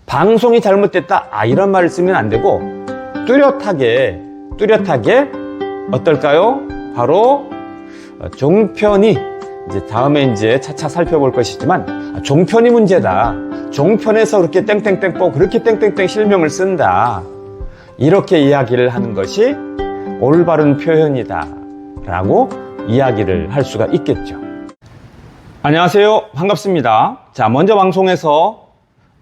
방송이 잘못됐다. 이런 말을 쓰면 안 되고 뚜렷하게 어떨까요? 바로 종편이 이제 다음에 이제 차차 살펴볼 것이지만 종편이 문제다. 종편에서 그렇게 땡땡땡 그렇게 땡땡땡 실명을 쓴다. 이렇게 이야기를 하는 것이 올바른 표현이다 라고 이야기를 할 수가 있겠죠. 안녕하세요. 반갑습니다. 자, 먼저 방송에서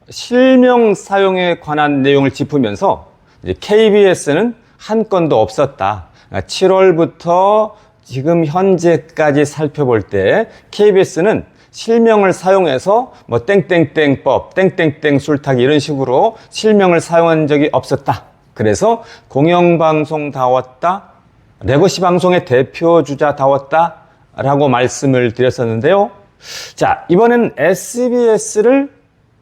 실명 사용에 관한 내용을 짚으면서 이제 KBS는 한 건도 없었다. 7월부터 지금 현재까지 살펴볼 때 KBS는 실명을 사용해서 뭐 땡땡땡법, 땡땡땡 술타기 이런 식으로 실명을 사용한 적이 없었다. 그래서 공영방송다웠다, 레거시 방송의 대표주자다웠다 라고 말씀을 드렸었는데요. 자, 이번엔 SBS를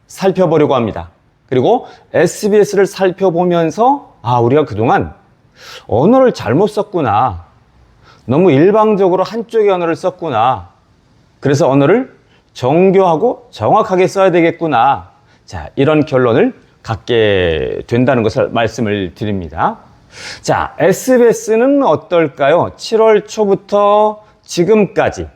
살펴보려고 합니다. 그리고 SBS를 살펴보면서 우리가 그동안 언어를 잘못 썼구나. 너무 일방적으로 한쪽의 언어를 썼구나. 그래서 언어를 정교하고 정확하게 써야 되겠구나. 자, 이런 결론을 갖게 된다는 것을 말씀을 드립니다. 자, SBS는 어떨까요? 7월 초부터 지금까지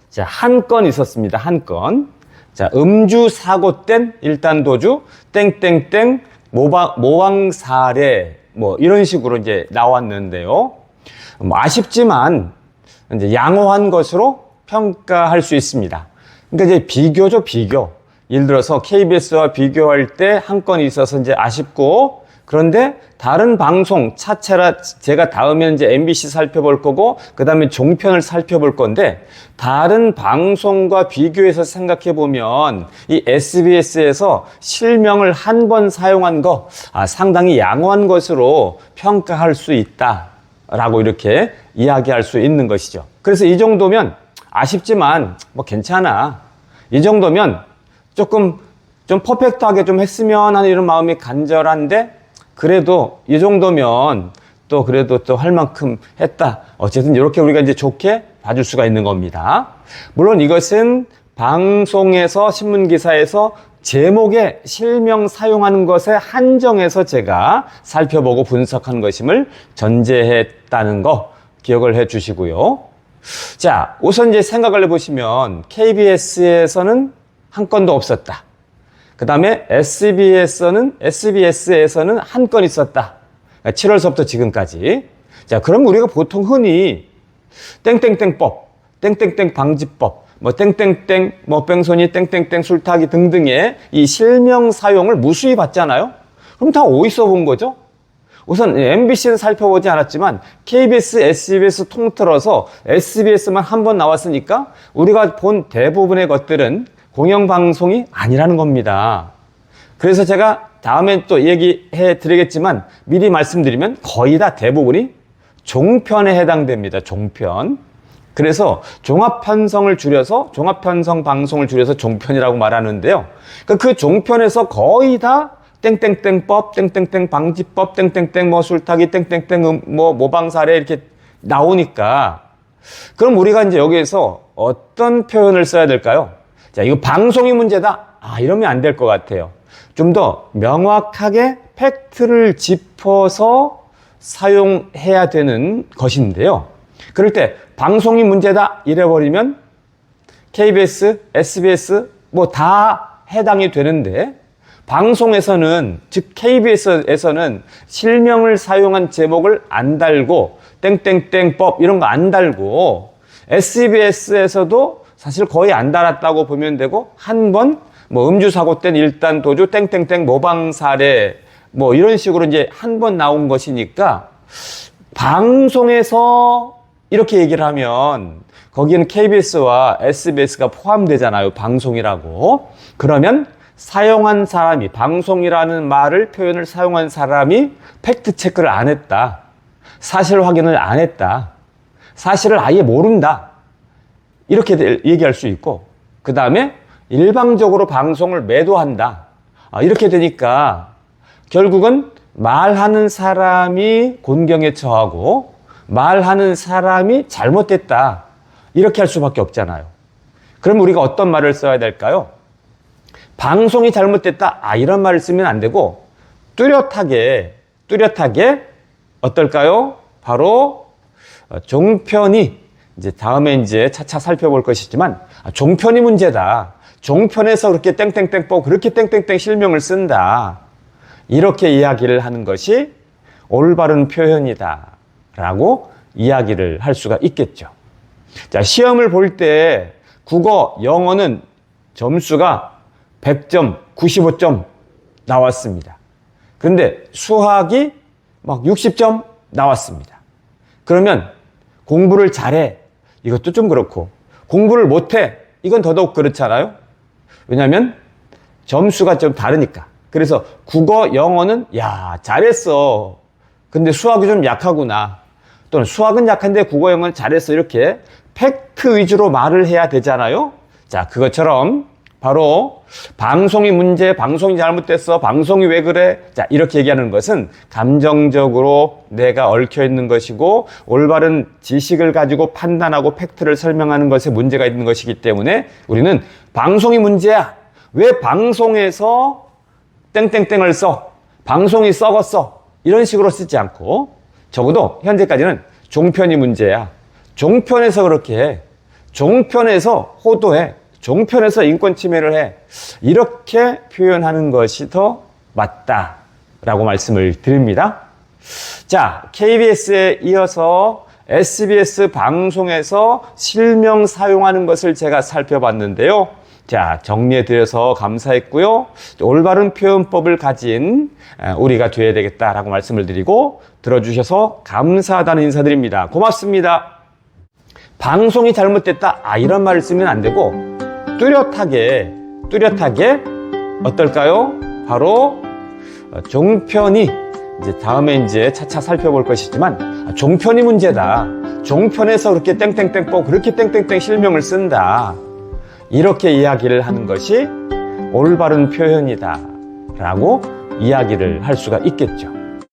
자, 한 건 있었습니다. 한 건. 자, 음주 사고된 일단 도주 땡땡땡 모방 사례 뭐 이런 식으로 이제 나왔는데요. 아쉽지만 이제 양호한 것으로 평가할 수 있습니다. 그러니까 이제 비교죠, 비교. 예를 들어서 KBS와 비교할 때 한 건이 있어서 이제 아쉽고, 그런데 다른 방송 차체라 제가 다음에 이제 MBC 살펴볼 거고, 그 다음에 종편을 살펴볼 건데, 다른 방송과 비교해서 생각해 보면 이 SBS에서 실명을 한 번 사용한 거 상당히 양호한 것으로 평가할 수 있다라고 이렇게 이야기할 수 있는 것이죠. 그래서 이 정도면 아쉽지만 뭐 괜찮아. 이 정도면 조금 좀 퍼펙트하게 좀 했으면 하는 이런 마음이 간절한데, 그래도 이 정도면 또 그래도 또 할 만큼 했다. 어쨌든 이렇게 우리가 이제 좋게 봐줄 수가 있는 겁니다. 물론 이것은 방송에서 신문기사에서 제목에 실명 사용하는 것에 한정해서 제가 살펴보고 분석한 것임을 전제했다는 거 기억을 해 주시고요. 자, 우선 이제 생각을 해보시면 KBS에서는 한 건도 없었다. 그 다음에 SBS에서는 한 건 있었다. 7월서부터 지금까지. 자, 그럼 우리가 보통 흔히 땡땡땡법, 땡땡땡 방지법, 뭐 땡땡땡, 뭐 뺑소니, 땡땡땡 술타기 등등의 이 실명 사용을 무수히 봤잖아요. 그럼 다 어디서 본 거죠? 우선 MBC는 살펴보지 않았지만 KBS, SBS 통틀어서 SBS만 한 번 나왔으니까 우리가 본 대부분의 것들은 공영방송이 아니라는 겁니다. 그래서 제가 다음에 또 얘기해 드리겠지만 미리 말씀드리면 거의 다 대부분이 종편에 해당됩니다. 종편. 그래서 종합편성을 줄여서 종합편성 방송을 줄여서 종편이라고 말하는데요. 그 종편에서 거의 다 땡땡땡법, 땡땡땡 방지법, 땡땡땡 뭐 술타기, 땡땡땡 뭐 모방사례 이렇게 나오니까, 그럼 우리가 이제 여기에서 어떤 표현을 써야 될까요? 자, 이거 방송이 문제다. 이러면 안 될 것 같아요. 좀 더 명확하게 팩트를 짚어서 사용해야 되는 것인데요. 그럴 때 방송이 문제다 이래버리면 KBS, SBS 뭐 다 해당이 되는데, 방송에서는, 즉 KBS에서는 실명을 사용한 제목을 안 달고 땡땡땡법 이런 거 안 달고, SBS에서도 사실 거의 안 달았다고 보면 되고, 한 번 뭐 음주 사고 땐 일단 도주 땡땡땡 모방 사례 뭐 이런 식으로 이제 한 번 나온 것이니까, 방송에서 이렇게 얘기를 하면 거기는 KBS와 SBS가 포함되잖아요. 방송이라고. 그러면 사용한 사람이, 방송이라는 말을, 표현을 사용한 사람이 팩트 체크를 안 했다. 사실 확인을 안 했다. 사실을 아예 모른다. 이렇게 얘기할 수 있고, 그 다음에 일방적으로 방송을 매도한다. 이렇게 되니까 결국은 말하는 사람이 곤경에 처하고 말하는 사람이 잘못됐다. 이렇게 할 수밖에 없잖아요. 그럼 우리가 어떤 말을 써야 될까요? 방송이 잘못됐다. 이런 말을 쓰면 안 되고, 뚜렷하게 어떨까요? 바로 종편이 이제 다음에 이제 차차 살펴볼 것이지만, 종편이 문제다. 종편에서 그렇게 땡땡땡 뽀 그렇게 땡땡땡 실명을 쓴다. 이렇게 이야기를 하는 것이 올바른 표현이다. 라고 이야기를 할 수가 있겠죠. 자, 시험을 볼 때 국어, 영어는 점수가 100점, 95점 나왔습니다. 그런데 수학이 막 60점 나왔습니다. 그러면 공부를 잘해. 이것도 좀 그렇고, 공부를 못해. 이건 더더욱 그렇잖아요. 왜냐하면 점수가 좀 다르니까. 그래서 국어, 영어는 야, 잘했어. 근데 수학이 좀 약하구나. 또는 수학은 약한데 국어, 영어는 잘했어. 이렇게 팩트 위주로 말을 해야 되잖아요. 자, 그것처럼 바로 방송이 문제, 방송이 잘못됐어, 방송이 왜 그래? 자, 이렇게 얘기하는 것은 감정적으로 내가 얽혀 있는 것이고 올바른 지식을 가지고 판단하고 팩트를 설명하는 것에 문제가 있는 것이기 때문에 우리는 방송이 문제야. 왜 방송에서 땡땡땡을 써? 방송이 썩었어. 이런 식으로 쓰지 않고 적어도 현재까지는 종편이 문제야. 종편에서 그렇게 해. 종편에서 호도해. 종편에서 인권 침해를 해. 이렇게 표현하는 것이 더 맞다라고 말씀을 드립니다. 자, KBS에 이어서 SBS 방송에서 실명 사용하는 것을 제가 살펴봤는데요. 자, 정리해드려서 감사했고요. 올바른 표현법을 가진 우리가 되어야 되겠다라고 말씀을 드리고 들어주셔서 감사하다는 인사드립니다. 고맙습니다. 방송이 잘못됐다. 이런 말을 쓰면 안 되고 뚜렷하게 어떨까요? 바로 종편이 이제 다음에 이제 차차 살펴볼 것이지만 종편이 문제다. 종편에서 그렇게 땡땡땡 뽀 그렇게 땡땡땡 실명을 쓴다. 이렇게 이야기를 하는 것이 올바른 표현이다. 라고 이야기를 할 수가 있겠죠.